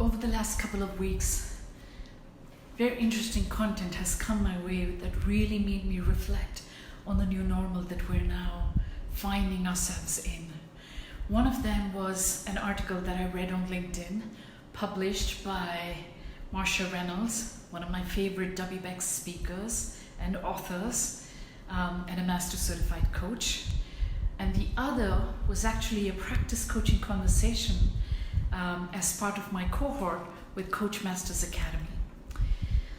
Over the last couple of weeks, very interesting content has come my way that really made me reflect on the new normal that we're now finding ourselves in. One of them was an article that I read on LinkedIn, published by Marsha Reynolds, one of my favorite WBEX speakers and authors, and a Master Certified Coach. And the other was actually a practice coaching conversation as part of my cohort with Coach Masters Academy.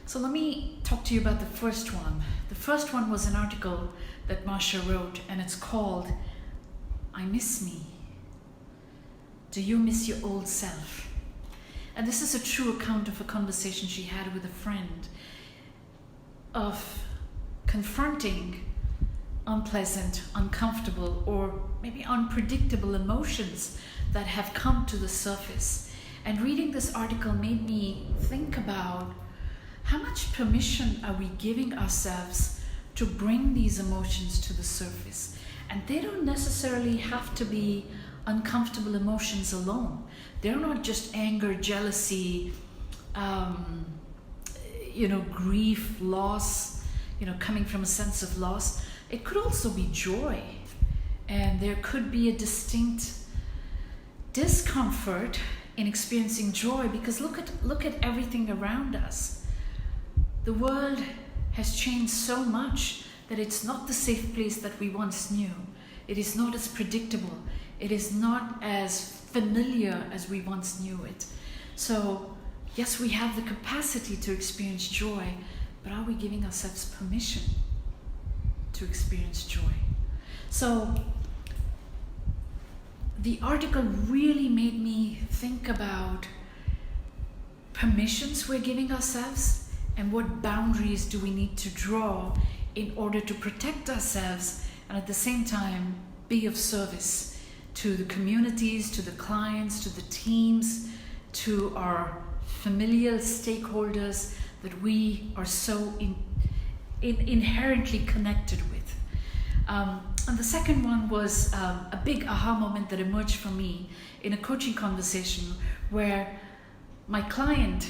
So let me talk to you about the first one. The first one was an article that Marsha wrote, and it's called, I Miss Me. Do you miss your old self? And this is a true account of a conversation she had with a friend of confronting unpleasant, uncomfortable, or maybe unpredictable emotions that have come to the surface. And reading this article made me think about how much permission are we giving ourselves to bring these emotions to the surface. And they don't necessarily have to be uncomfortable emotions alone. They're not just anger, jealousy, grief, loss, coming from a sense of loss. It could also be joy. And there could be a distinct discomfort in experiencing joy, because look at everything around us. The world has changed so much that it's not the safe place that we once knew. It is not as predictable. It is not as familiar as we once knew it. So, yes, we have the capacity to experience joy, but are we giving ourselves permission to experience joy? So, the article really made me think about permissions we're giving ourselves and what boundaries do we need to draw in order to protect ourselves and at the same time be of service to the communities, to the clients, to the teams, to our familial stakeholders that we are so inherently connected with. And the second one was a big aha moment that emerged for me in a coaching conversation where my client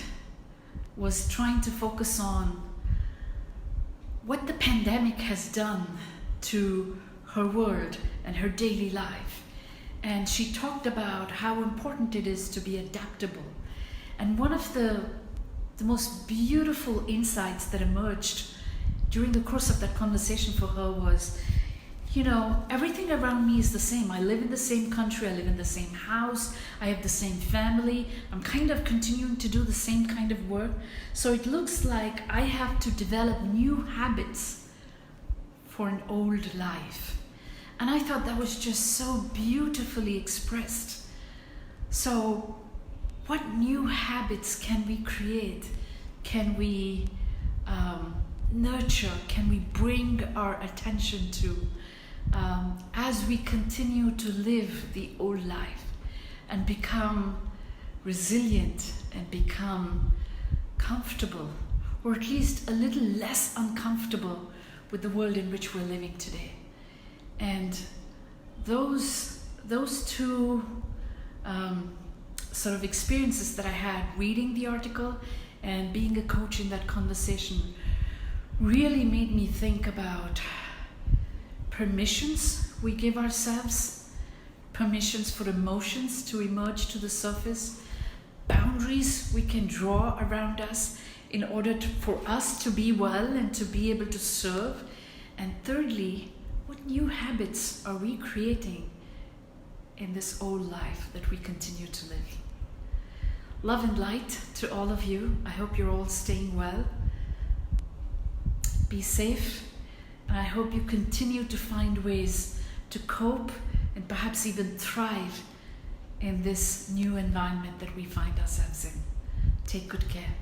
was trying to focus on what the pandemic has done to her world and her daily life. And she talked about how important it is to be adaptable. And one of the most beautiful insights that emerged during the course of that conversation for her was, everything around me is the same. I live in the same country, I live in the same house, I have the same family, I'm kind of continuing to do the same kind of work. So it looks like I have to develop new habits for an old life. And I thought that was just so beautifully expressed. So what new habits can we create? Can we nurture? Can we bring our attention to as we continue to live the old life and become resilient and become comfortable, or at least a little less uncomfortable with the world in which we're living today? And those two sort of experiences that I had reading the article and being a coach in that conversation really made me think about permissions we give ourselves, permissions for emotions to emerge to the surface, boundaries we can draw around us in order for us to be well and to be able to serve, and thirdly, what new habits are we creating in this old life that we continue to live? Love and light to all of you. I hope you're all staying well. Be safe. And I hope you continue to find ways to cope and perhaps even thrive in this new environment that we find ourselves in. Take good care.